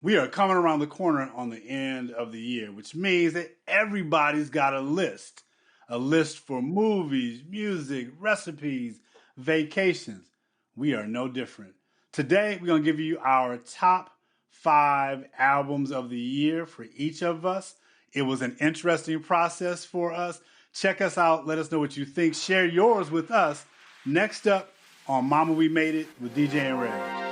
We are coming around the corner on the end of the year, which means that everybody's got a list. A list for movies, music, recipes, vacations. We are no different. Today, we're going to give you our top 5 albums of the year for each of us. It was an interesting process for us. Check us out. Let us know what you think. Share yours with us. Next up on Mama We Made It with DJ and Red.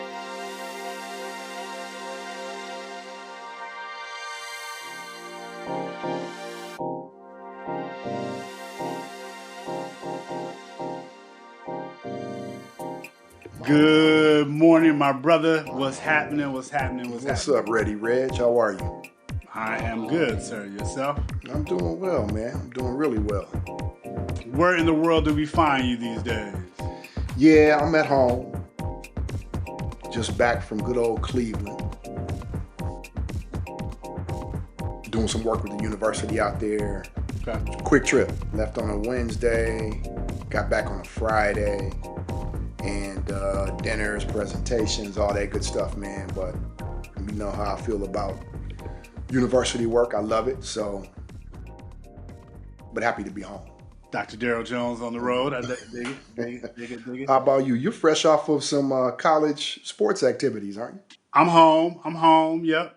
Good morning, my brother. What's happening? What's happening? What's up, Ready Reg? How are you? I am good, sir. Yourself? I'm doing well, man. I'm doing really well. Where in the world do we find you these days? Yeah, I'm at home. Just back from good old Cleveland. Doing some work with the university out there. Okay. Quick trip. Left on a Wednesday, got back on a Friday. And dinners, presentations, all that good stuff, man. But you know how I feel about university work. I love it, so, but happy to be home. Dr. Daryl Jones on the road. I dig it. How about you? You're fresh off of some college sports activities, aren't you? I'm home. Yep.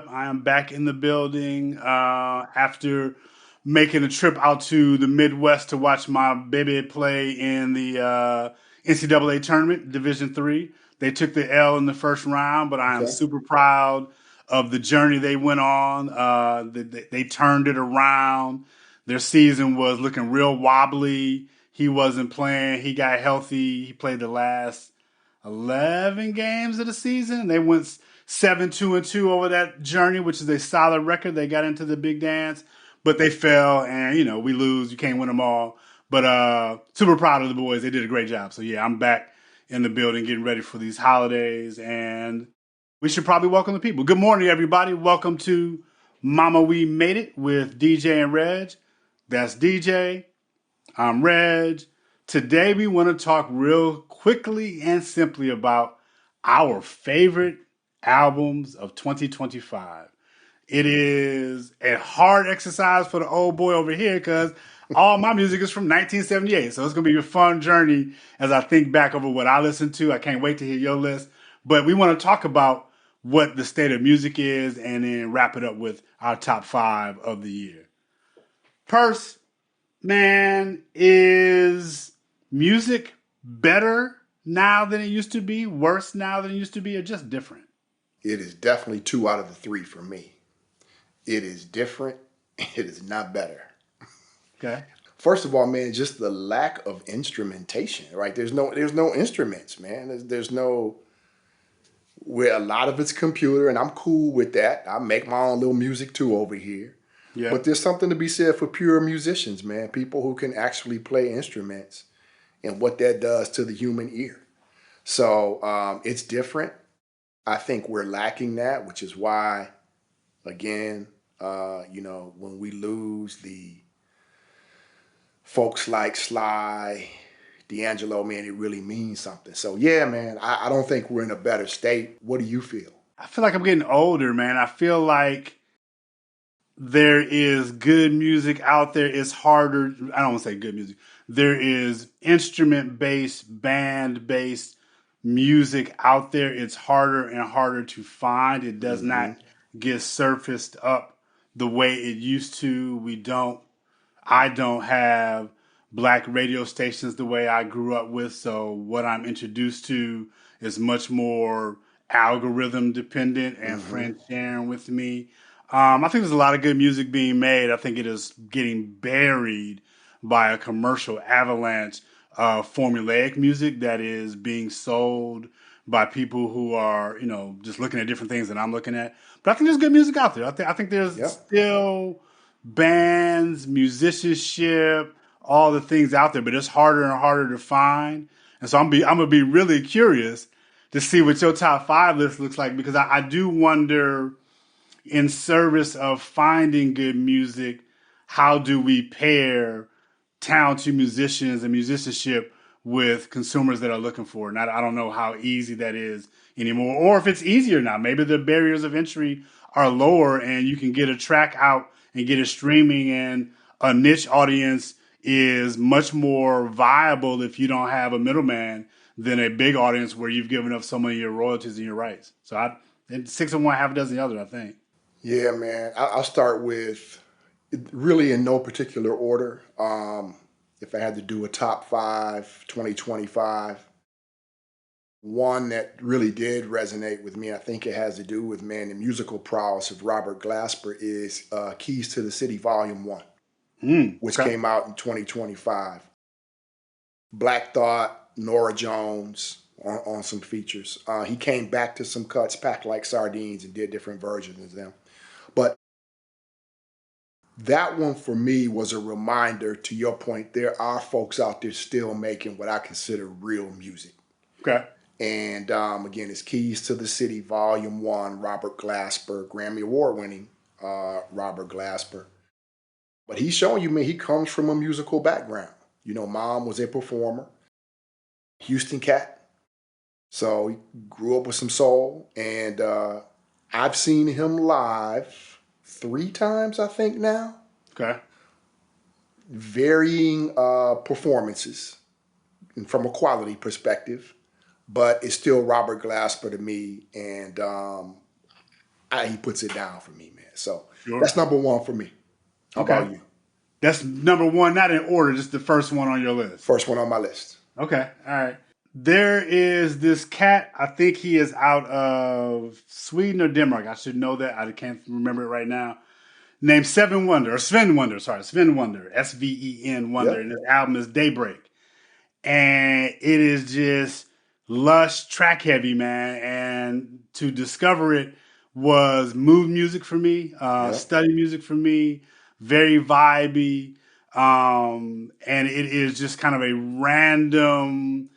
I am back in the building after making a trip out to the Midwest to watch my baby play in the NCAA tournament, Division III. They took the L in the first round, but I am super proud of the journey they went on. They turned it around. Their season was looking real wobbly. He wasn't playing. He got healthy. He played the last 11 games of the season. They went 7-2-2 over that journey, which is a solid record. They got into the big dance, but they fell, and, we lose. You can't win them all. But super proud of the boys. They did a great job. So, yeah, I'm back in the building getting ready for these holidays, and we should probably welcome the people. Good morning, everybody. Welcome to Mama We Made It with DJ and Reg. That's DJ. I'm Reg. Today, we want to talk real quickly and simply about our favorite albums of 2025. It is a hard exercise for the old boy over here because all my music is from 1978. So it's going to be a fun journey as I think back over what I listened to. I can't wait to hear your list. But we want to talk about what the state of music is and then wrap it up with our top 5 of the year. Purse, man, is music better now than it used to be, worse now than it used to be, or just different? It is definitely 2 out of the 3 for me. It is different. It is not better. Okay. First of all, man, just the lack of instrumentation, right? There's no instruments, man. There's no, where a lot of it's computer, and I'm cool with that. I make my own little music too over here. Yeah. But there's something to be said for pure musicians, man. People who can actually play instruments and what that does to the human ear. So it's different. I think we're lacking that, which is why, again, when we lose the folks like Sly, D'Angelo, man, it really means something. So, yeah, man, I don't think we're in a better state. What do you feel? I feel like I'm getting older, man. I feel like there is good music out there. It's harder. I don't want to say good music. There is instrument-based, band-based music out there. It's harder and harder to find. It does not get surfaced up the way it used to. I don't have black radio stations the way I grew up with. So what I'm introduced to is much more algorithm dependent and friends sharing with me. I think there's a lot of good music being made. I think it is getting buried by a commercial avalanche of formulaic music that is being sold by people who are, just looking at different things that I'm looking at. But I think there's good music out there. I think there's still bands, musicianship, all the things out there, but it's harder and harder to find. And so I'm going to be really curious to see what your top 5 list looks like, because I do wonder, in service of finding good music, how do we pair talented musicians and musicianship with consumers that are looking for it? And I don't know how easy that is anymore, or if it's easier now. Maybe the barriers of entry are lower, and you can get a track out and get it streaming, and a niche audience is much more viable if you don't have a middleman than a big audience where you've given up so many of your royalties and your rights. So and 6 of one, half a dozen the other, I think. Yeah, man. I'll start with really in no particular order. If I had to do a top five 2025, one that really did resonate with me, I think it has to do with, man, the musical prowess of Robert Glasper is Keys to the City Volume 1, which Okay. came out in 2025. Black Thought, Nora Jones on some features. He came back to some cuts packed like sardines and did different versions of them. But that one for me was a reminder, to your point, there are folks out there still making what I consider real music. Okay. And again, it's Keys to the City, Volume 1, Robert Glasper, Grammy Award winning Robert Glasper. But he's showing you, man, he comes from a musical background. You know, mom was a performer, Houston cat. So he grew up with some soul. And I've seen him live 3 times, I think now. Okay. Varying performances and from a quality perspective, but it's still Robert Glasper to me, and he puts it down for me, man. So that's Sure. number 1 for me. How Okay. about you? That's number one, not in order, just the first one on your list. First one on my list. Okay. All right. There is this cat. I think he is out of Sweden or Denmark. I should know that. I can't remember it right now. Named Seven Wonder, or Sven Wonder. Sorry, Sven Wonder. Sven Wonder. Yep. And his album is Daybreak. And it is just lush, track heavy, man. And to discover it was mood music for me, Yep. study music for me, very vibey. And it is just kind of a random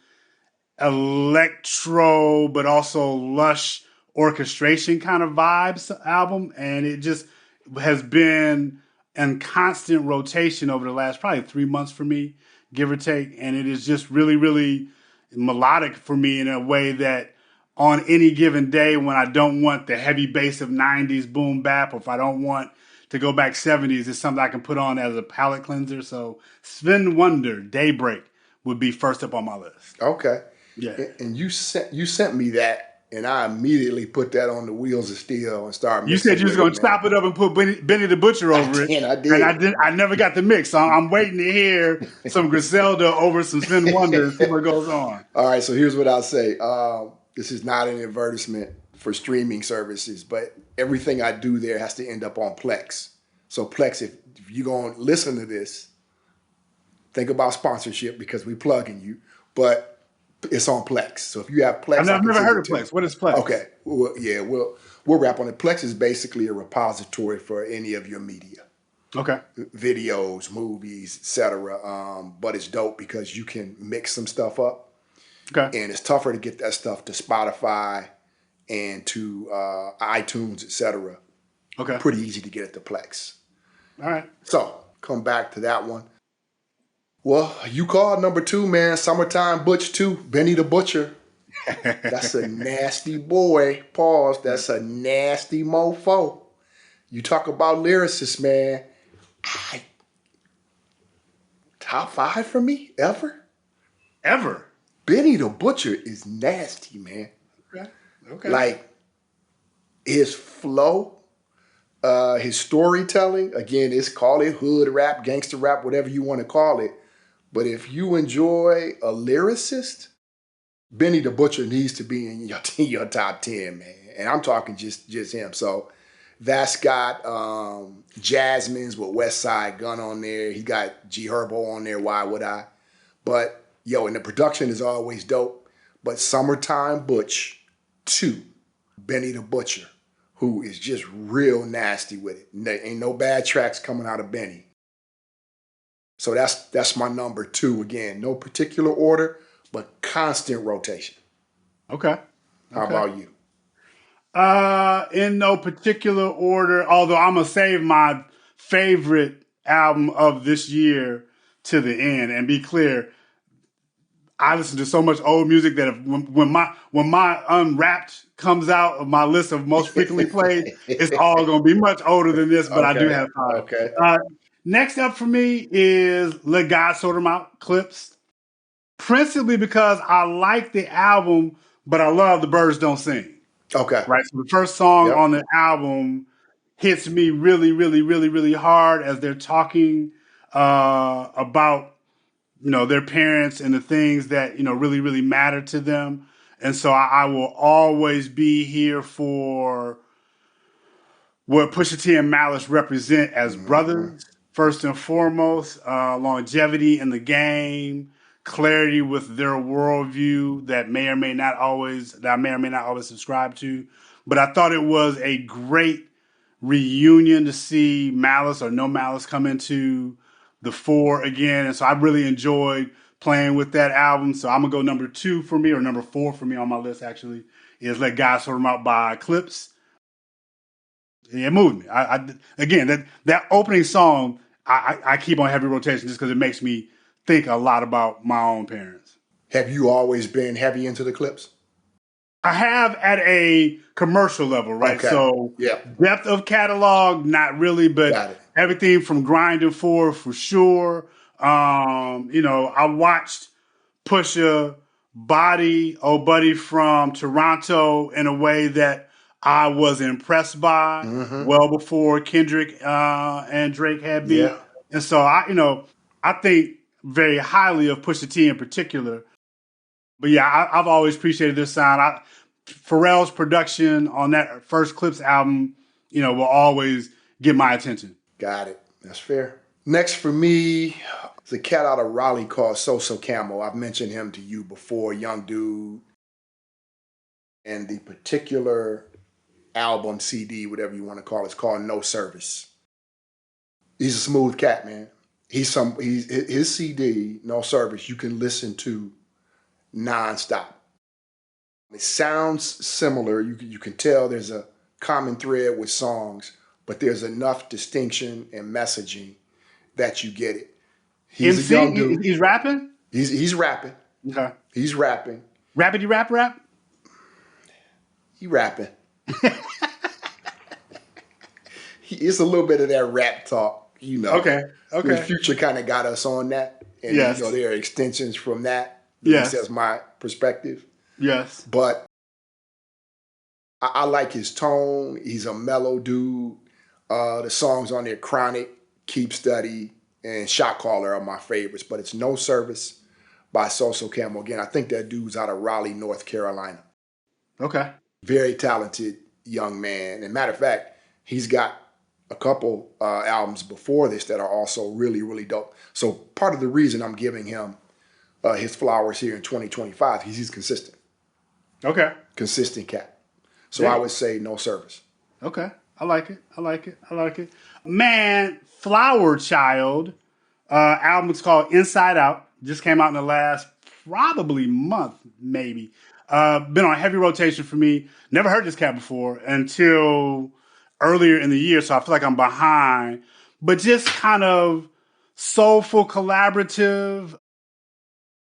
electro, but also lush orchestration kind of vibes album. And it just has been in constant rotation over the last probably 3 months for me, give or take. And it is just really, really melodic for me in a way that on any given day when I don't want the heavy bass of 90s boom bap, or if I don't want to go back 70s, it's something I can put on as a palate cleanser. So Sven Wonder, Daybreak would be first up on my list. Okay. Yeah. And you sent me that, and I immediately put that on the wheels of steel and started You said mixing you was with it, going to man. chop it up and put Benny the Butcher over it. I And did. I never got the mix. So I'm waiting to hear some Griselda over some Sven Wonder and see what goes on. All right, so here's what I'll say. This is not an advertisement for streaming services, but everything I do there has to end up on Plex. So Plex, if you're going to listen to this, think about sponsorship because we plugging you, but it's on Plex. So if you have Plex, I I've can never send heard it of to you. Plex. What is Plex? Okay, well, yeah, we'll wrap on it. Plex is basically a repository for any of your media. Okay. Videos, movies, etc. But it's dope because you can mix some stuff up, Okay. and it's tougher to get that stuff to Spotify and to iTunes, etc. Okay. Pretty easy to get at the Plex. All right. So come back to that one. Well, you called number 2, man. Summertime Butch 2, Benny the Butcher. That's a nasty boy. Pause. That's a nasty mofo. You talk about lyricists, man. Top 5 for me ever. Ever. Benny the Butcher is nasty, man. Okay. Okay. Like his flow, his storytelling. Again, it's call it hood rap, gangster rap, whatever you want to call it. But if you enjoy a lyricist, Benny the Butcher needs to be in your top 10, man. And I'm talking just him. So that's got Jasmine's with West Side Gun on there. He got G Herbo on there, Why Would I? But, and the production is always dope. But Summertime Butch 2, Benny the Butcher, who is just real nasty with it. There ain't no bad tracks coming out of Benny. So that's my number 2. Again, no particular order, but constant rotation. Okay. How about you? In no particular order, although I'm going to save my favorite album of this year to the end and be clear. I listen to so much old music that when my Unwrapped comes out of my list of most frequently played, it's all going to be much older than this. But I do Okay. have five. Okay. Uh, Next up for me is Let God Sort 'Em Out Clips, principally because I like the album, but I love The Birds Don't Sing. Okay. Right. So the first song Yep. on the album hits me really, really, really, really hard as they're talking about their parents and the things that really, really matter to them. And so I will always be here for what Pusha T and Malice represent as Hmm. brothers, first and foremost, longevity in the game, clarity with their worldview that I may or may not always subscribe to. But I thought it was a great reunion to see Malice or No Malice come into the fore again. And so I really enjoyed playing with that album. So I'm gonna go number 2 for me, or number 4 for me on my list actually, is Let God Sort 'Em Out by Clips. It moved me. Again, that opening song, I keep on heavy rotation just because it makes me think a lot about my own parents. Have you always been heavy into the Clips? I have at a commercial level, right? Okay. So Yep. depth of catalog, not really, but Got it. everything from Grinding for sure. I watched Pusha body Oh Buddy from Toronto in a way that I was impressed by Hmm. well before Kendrick and Drake had beef. Yeah. And so I think very highly of Pusha T in particular. But yeah, I've always appreciated this sound. Pharrell's production on that first Clips album, will always get my attention. Got it. That's fair. Next for me, it's a cat out of Raleigh called So Camo. I've mentioned him to you before, young dude. And the particular album, CD, whatever you want to call it, it's called No Service. He's a smooth cat, man. He's his CD, No Service, you can listen to nonstop. It sounds similar. You can tell there's a common thread with songs, but there's enough distinction and messaging that you get it. He's a MC, young dude. he's rapping. He's rapping. Okay, He's rapping. rappity rap. He rapping. It's a little bit of that rap talk, you know. Okay, okay, Future kind of got us on that, and yes, there are extensions from that. At least yes, that's my perspective. yes. But I like his tone. He's a mellow dude. The songs on there, Chronic, Keep Study, and Shot Caller are my favorites. But it's No Service by So Camo. Again, I think that dude's out of Raleigh, North Carolina. Okay, Very talented young man. And matter of fact, he's got a couple albums before this that are also really, really dope. So part of the reason I'm giving him his flowers here in 2025 is he's consistent. okay, Consistent cat. So I yeah. would say No Service. Okay, I like it. I like it. I like it. Man, Flower Child album is called Inside Out. Just came out in the last probably month, maybe. Been on heavy rotation for me. Never heard this cat before until earlier in the year, so I feel like I'm behind. But just kind of soulful, collaborative,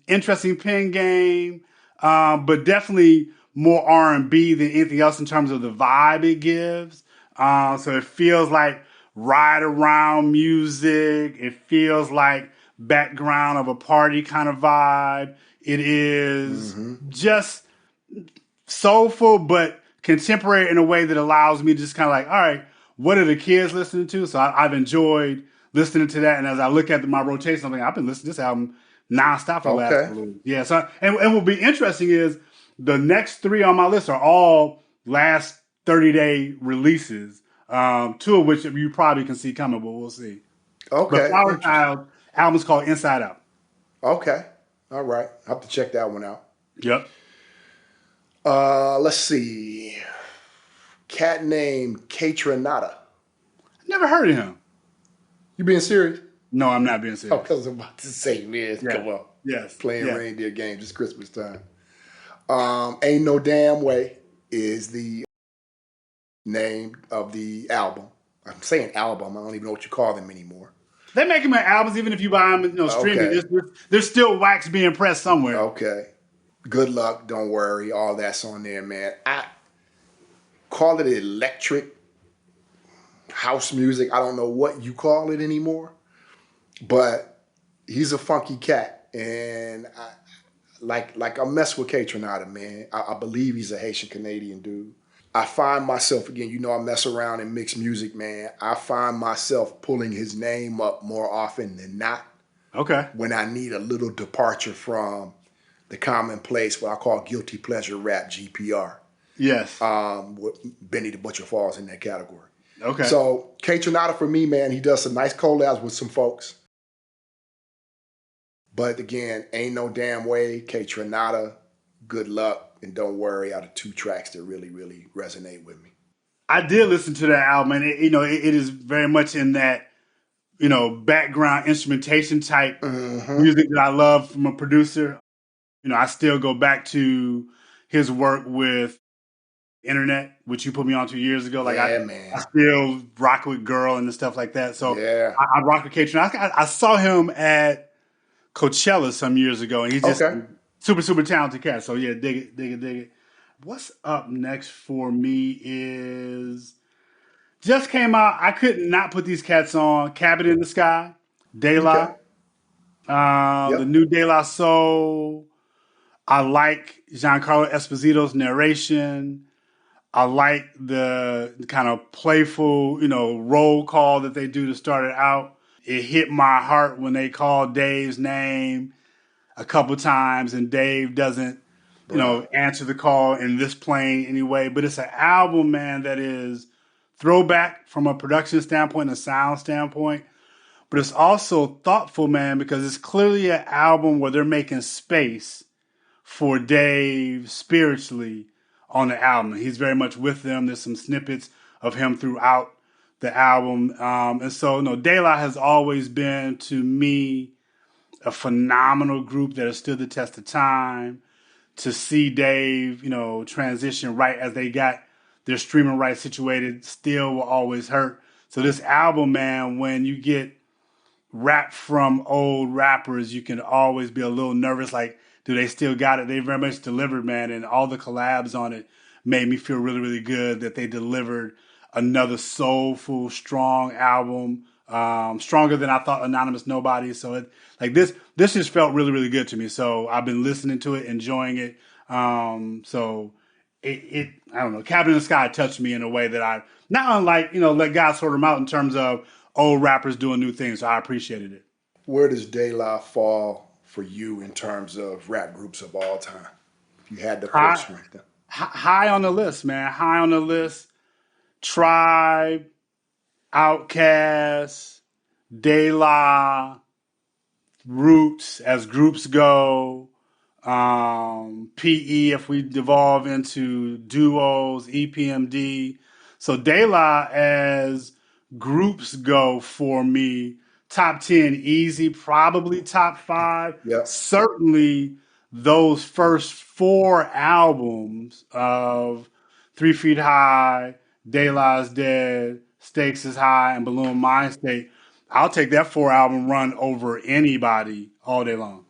interesting pen game, but definitely more R&B than anything else in terms of the vibe it gives. So it feels like ride around music. It feels like background of a party kind of vibe. It is Mm-hmm. just soulful, but contemporary in a way that allows me to just kind of like, all right, what are the kids listening to? So I've enjoyed listening to that. And as I look at my rotation, I'm like, I've been listening to this album nonstop for the last Okay. couple of weeks. Yeah. So, and what will be interesting is the next 3 on my list are all last 30-day releases. 2 of which you probably can see coming, but we'll see. But Okay. Flower Interesting. Child album's called Inside Out. Okay. All right. I'll have to check that one out. Yep. Let's see. Cat named Catronata. Never heard of him. You being serious? No, I'm not being Oh, serious. because I'm about to say, man, Yeah. come on. Yes. Playing Yeah. reindeer games. It's Christmas time. Ain't No Damn Way is the name of the album. I'm saying album. I don't even know what you call them anymore. They make them in albums, even if you buy them, streaming. Okay. There's still wax being pressed somewhere. Okay. Good luck. Don't worry. All that's on there, man. I call it electric house music. I don't know what you call it anymore, but he's a funky cat, and I mess with K-Tronada, man. I believe he's a Haitian Canadian dude. I find myself, again, I mess around and mix music, man. I find myself pulling his name up more often than not. Okay. When I need a little departure from the commonplace, what I call guilty pleasure rap, GPR. Yes. Benny the Butcher falls in that category. Okay. So K-Tronada for me, man, he does some nice collabs with some folks. But again, ain't no damn way. K-Tronada, good luck, and don't worry are the two tracks that really, really resonate with me. I did listen to that album, and it is very much in that background instrumentation type music that I love from a producer. I still go back to his work with Internet, which you put me on 2 years ago. Like man. I still rock with Girl and stuff like that. So yeah, I rock with K-Tron. I saw him at Coachella some years ago, and he's just super, super talented cat. So yeah, dig it, dig it, dig it. What's up next for me is just came out. I could not put these cats on. Cabin in the Sky, De La, the new De La Soul. I like Giancarlo Esposito's narration. I like the kind of playful, roll call that they do to start it out. It hit my heart when they called Dave's name a couple times and Dave doesn't, answer the call in this plane anyway. But it's an album, man, that is throwback from a production standpoint, a sound standpoint. But it's also thoughtful, man, because it's clearly an album where they're making space for Dave spiritually on the album. He's very much with them. There's some snippets of him throughout the album. And so, De La has always been, to me, a phenomenal group that has stood the test of time. To see Dave, transition right as they got their streaming rights situated still will always hurt. So this album, man, when you get rap from old rappers, you can always be a little nervous. Like, do they still got it? They very much delivered, man. And all the collabs on it made me feel really, really good that they delivered another soulful, strong album. Stronger than I thought Anonymous Nobody. So this just felt really, really good to me. So I've been listening to it, enjoying it. So I don't know, Cabin in the Sky touched me in a way that I, not unlike, let God sort them out in terms of old rappers doing new things. So I appreciated it. Where does De La fall for you in terms of rap groups of all time? If you had to force rank them. High on the list, man. High on the list. Tribe, Outkast, De La, Roots as groups go, PE if we devolve into duos, EPMD. So De La as groups go for me, top 10 easy, probably top 5. Yep. Certainly those first 4 albums of 3 Feet High, De La's Dead, Stakes is High, and Balloon Mind State. I'll take that 4 album run over anybody all day long.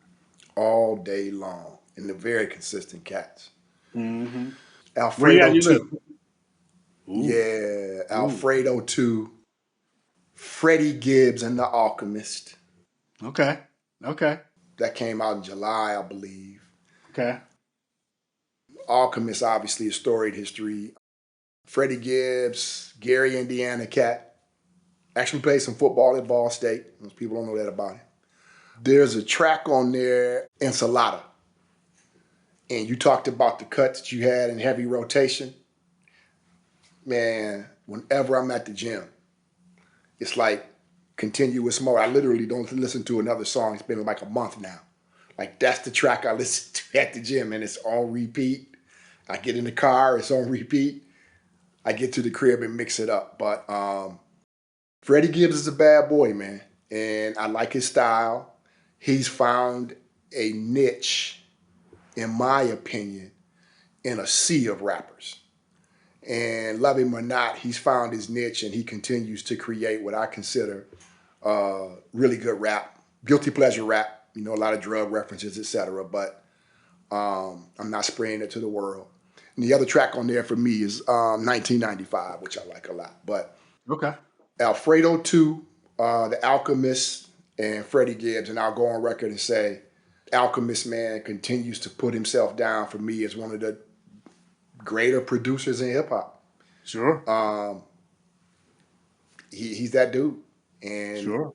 All day long. And they're very consistent cats. Mm-hmm. Alfredo 2. Yeah, Alfredo 2. Freddie Gibbs and the Alchemist. Okay. That came out in July, I believe. Okay. Alchemist, obviously, a storied history. Freddie Gibbs, Gary, Indiana cat. Actually played some football at Ball State. Most people don't know that about him. There's a track on there, Ensalada. And you talked about the cuts that you had in heavy rotation. Man, whenever I'm at the gym, it's like continuous mode. I literally don't listen to another song. It's been like a month now. Like, that's the track I listen to at the gym, and it's on repeat. I get in the car, it's on repeat. I get to the crib and mix it up. But Freddie Gibbs is a bad boy, man. And I like his style. He's found a niche, in my opinion, in a sea of rappers. And love him or not, he's found his niche and he continues to create what I consider Really good rap, guilty pleasure rap. You know, a lot of drug references, etc. But I'm not spraying it to the world. And the other track on there for me is 1995, which I like a lot. But Okay. Alfredo 2, The Alchemist, and Freddie Gibbs. And I'll go on record and say, Alchemist, man, continues to put himself down for me as one of the greater producers in hip hop. Sure. He's that dude. And Sure.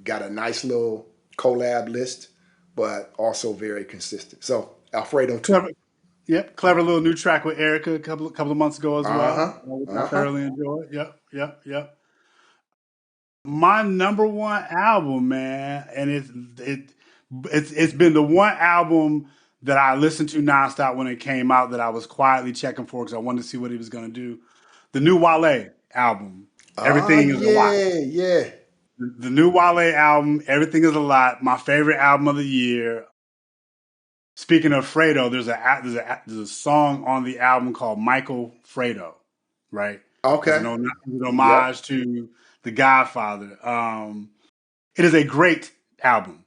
got a nice little collab list, but also very consistent. So, Alfredo 2. Clever. Yep. Clever little new track with Erica a couple of months ago as Uh well, huh. which I Uh huh. thoroughly enjoyed. Yep. Yep. Yep. My number one album, man, and it's been the one album that I listened to nonstop when it came out that I was quietly checking for because I wanted to see what he was going to do. The new Wale album, Oh, Everything Is a Lot. yeah, yeah. The new Wale album, Everything Is a Lot. My favorite album of the year. Speaking of Fredo, there's a song on the album called Michael Fredo, right? As Okay. an Yep. homage to The Godfather. It is a great album,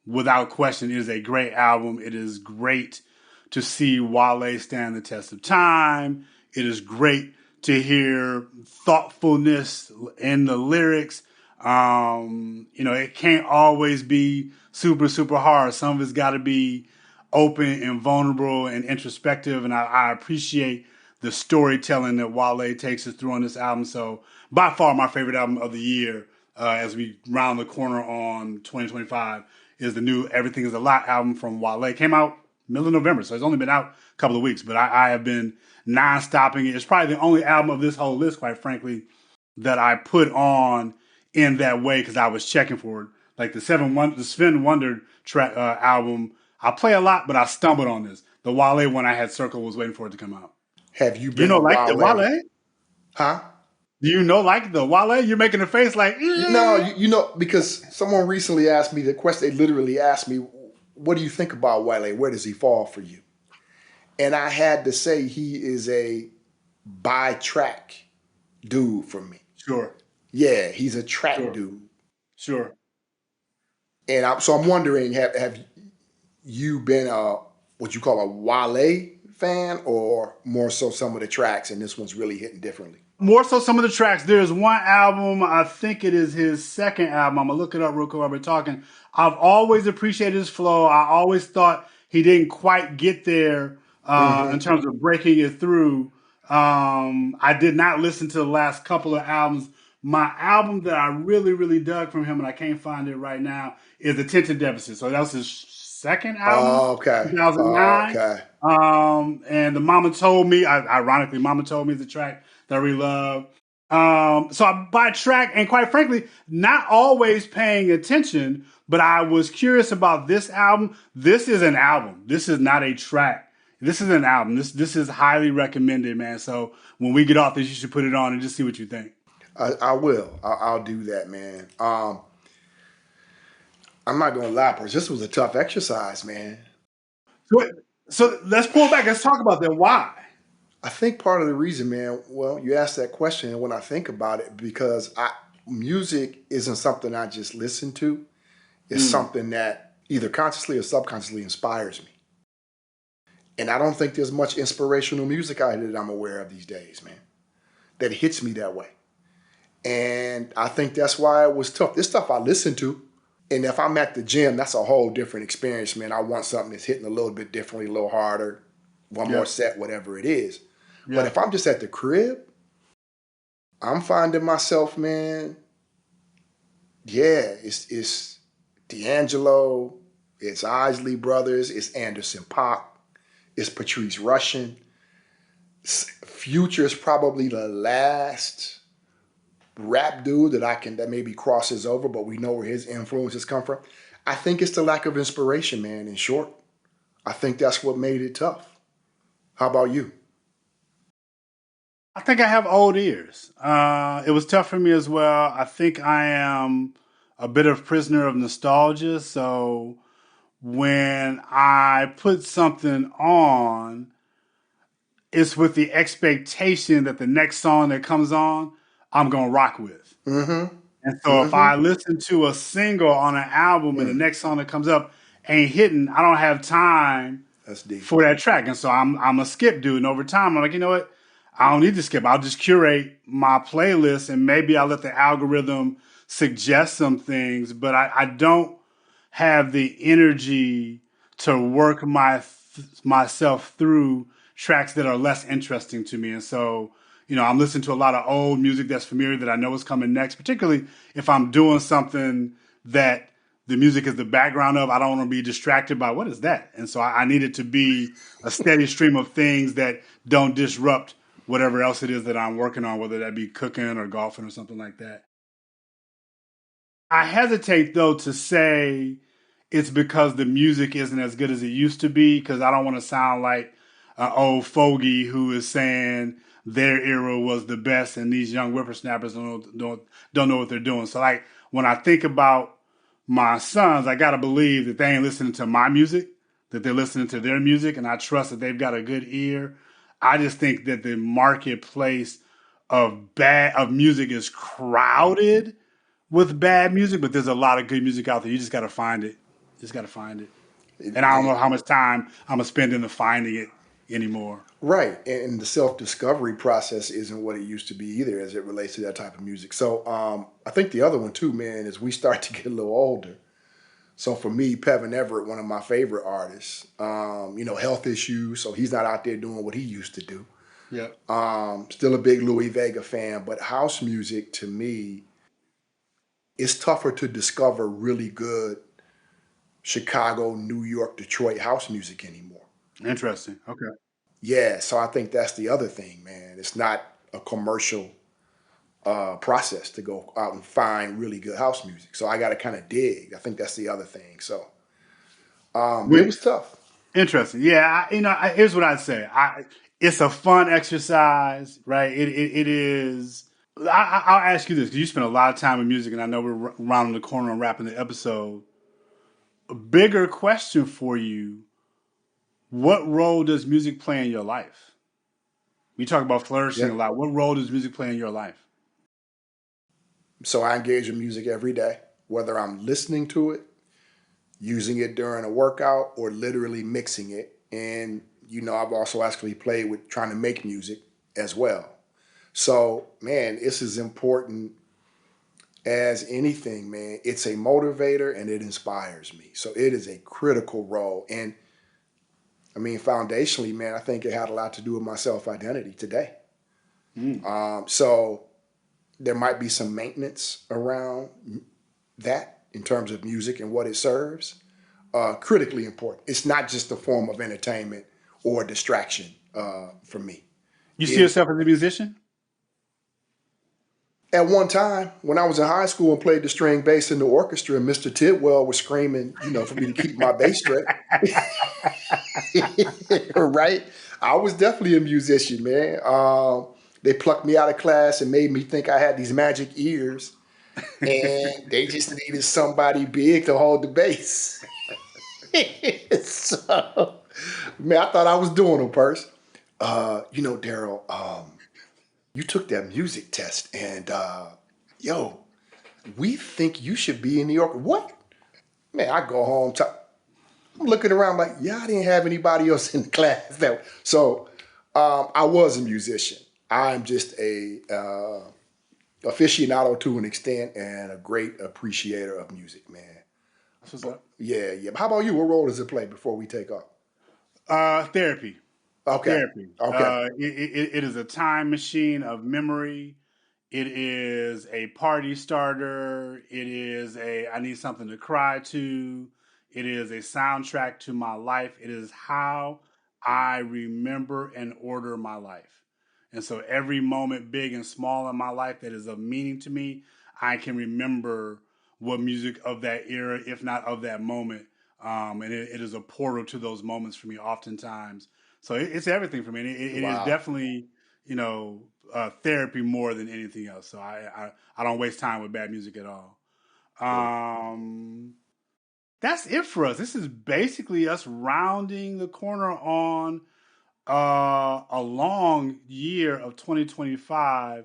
without question. It is a great album. It is great to see Wale stand the test of time. It is great to hear thoughtfulness in the lyrics. It can't always be super, super hard. Some of it's got to be open and vulnerable and introspective. And I appreciate the storytelling that Wale takes us through on this album. So, by far, my favorite album of the year as we round the corner on 2025 is the new Everything Is a Lot album from Wale. It came out middle of November, so it's only been out a couple of weeks, but I have been non-stopping it. It's probably the only album of this whole list, quite frankly, that I put on in that way because I was checking for it. Like the Sven Wonder track album, I play a lot, but I stumbled on this. The Wale one I had circle was waiting for it to come out. Have you You been know, a like the Wale? Wale? Huh? Do you know, like the Wale? You're making a face like, No, you know, because someone recently asked me the question, they literally asked me, what do you think about Wale? Where does he fall for you? And I had to say he is a by track dude for me. sure, Yeah, he's a track sure, dude. sure. And so I'm wondering, have you been a what you call a Wale fan, or more so some of the tracks, and this one's really hitting differently? More so some of the tracks. There's one album, I think it is his second album. I'm gonna look it up real quick while we're talking. I've always appreciated his flow. I always thought he didn't quite get there in Hmm. terms of breaking it through. I did not listen to the last couple of albums. My album that I really, really dug from him, and I can't find it right now, is Attention Deficit. So that was his second album, Okay. 2009. Okay. And the Mama Told Me, ironically, Mama Told Me is a track that I really love. So I buy track, and quite frankly, not always paying attention, but I was curious about this album. This is an album. This is not a track. This is an album. This is highly recommended, man. So when we get off this, you should put it on and just see what you think. I will. I'll do that, man. I'm not gonna lie, Bruce. This was a tough exercise, man. So, so let's pull back. Let's talk about that. Why? I think part of the reason, man. Well, you asked that question, and when I think about it, because music isn't something I just listen to. It's Mm, something that either consciously or subconsciously inspires me. And I don't think there's much inspirational music out here that I'm aware of these days, man, that hits me that way. And I think that's why it was tough. This stuff I listen to. And if I'm at the gym, that's a whole different experience, man. I want something that's hitting a little bit differently, a little harder, one more yep. set, whatever it is. But if Yep. I'm just at the crib, I'm finding myself, man, yeah, it's D'Angelo, it's Isley Brothers, it's Anderson Paak, it's Patrice Rushen. Future is probably the last rap dude that maybe crosses over, but we know where his influences come from. I think it's the lack of inspiration, man. In short, I think that's what made it tough. How about you? I think I have old ears. It was tough for me as well. I think I am a bit of prisoner of nostalgia. So when I put something on, it's with the expectation that the next song that comes on, I'm gonna rock with. Mm-hmm. And so if Mm-hmm. I listen to a single on an album and the Mm, next song that comes up ain't hitting, I don't have time that's deep. for that track. And so I'm a skip dude. And over time, I'm like, you know what? I don't need to skip. I'll just curate my playlist and maybe I'll let the algorithm suggest some things, but I don't have the energy to work myself through tracks that are less interesting to me. And so, I'm listening to a lot of old music that's familiar that I know is coming next, particularly if I'm doing something that the music is the background of. I don't want to be distracted by what is that. And so I need it to be a steady stream of things that don't disrupt whatever else it is that I'm working on, whether that be cooking or golfing or something like that. I hesitate though to say it's because the music isn't as good as it used to be because I don't want to sound like an old fogey who is saying their era was the best and these young whippersnappers don't know what they're doing. So like when I think about my sons, I gotta believe that they ain't listening to my music, that they're listening to their music, and I trust that they've got a good ear. I just think that the marketplace of music is crowded with bad music, but there's a lot of good music out there. You just got to find it. Just got to find it. And I don't know how much time I'm gonna spend into finding it anymore. Right. And the self discovery process isn't what it used to be either as it relates to that type of music. So I think the other one too, man, is we start to get a little older. So for me, Pevin Everett, one of my favorite artists, health issues. So he's not out there doing what he used to do. Yeah, Still a big Louis Vega fan, but house music to me is tougher to discover really good Chicago, New York, Detroit house music anymore. interesting. Okay. Yeah, so I think that's the other thing, man. It's not a commercial process to go out and find really good house music. So I got to kind of dig. I think that's the other thing. So it Wait, was tough. interesting. Yeah, here's what I'd say. It's a fun exercise, right? It is. I'll ask you this because you spend a lot of time in music, and I know we're rounding the corner and wrapping the episode. A bigger question for you: what role does music play in your life? We talk about flourishing Yeah. a lot. What role does music play in your life? So I engage in music every day, whether I'm listening to it, using it during a workout, or literally mixing it. And, I've also actually played with trying to make music as well. So, man, it's as important as anything, man. It's a motivator and it inspires me. So it is a critical role. And I mean, foundationally, man, I think it had a lot to do with my self identity today. Mm. So there might be some maintenance around that in terms of music and what it serves. Critically important. It's not just a form of entertainment or distraction for me. You see It yourself as a musician? At one time, when I was in high school and played the string bass in the orchestra, and Mr. Tidwell was screaming, for me to keep my bass straight. Right? I was definitely a musician, man. They plucked me out of class and made me think I had these magic ears, and they just needed somebody big to hold the bass. So, man, I thought I was doing them first. Daryl, you took that music test, and yo, we think you should be in New York. What? Man, I go home. I'm looking around like, yeah, I didn't have anybody else in the class. I was a musician. I'm just a aficionado to an extent and a great appreciator of music, man. That's what's But up. yeah, yeah. But how about you? What role does it play before we take off? Therapy. Okay, Therapy. okay. It is a time machine of memory. It is a party starter. It is I need something to cry to. It is a soundtrack to my life. It is how I remember and order my life. And so every moment, big and small in my life that is of meaning to me, I can remember what music of that era, if not of that moment. And it is a portal to those moments for me oftentimes. So it's everything for me. And it is Wow. definitely, therapy more than anything else. So I don't waste time with bad music at all. Cool. Um, that's it for us. This is basically us rounding the corner on a long year of 2025.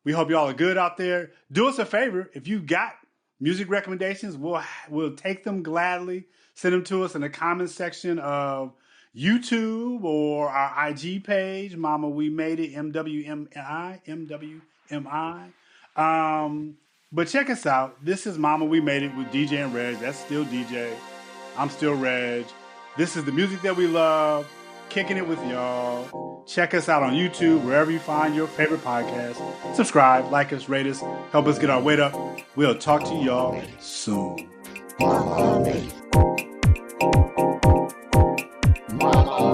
We hope y'all are good out there. Do us a favor. If you got music recommendations, we'll take them gladly. Send them to us in the comments section of YouTube or our IG page, Mama We Made It, MWMI. But check us out. This is Mama We Made It with DJ and Reg. That's still DJ. I'm still Reg. This is the music that we love. Kicking it with y'all. Check us out on YouTube, wherever you find your favorite podcast. Subscribe, like us, rate us, help us get our weight up. We'll talk to y'all soon. Mama.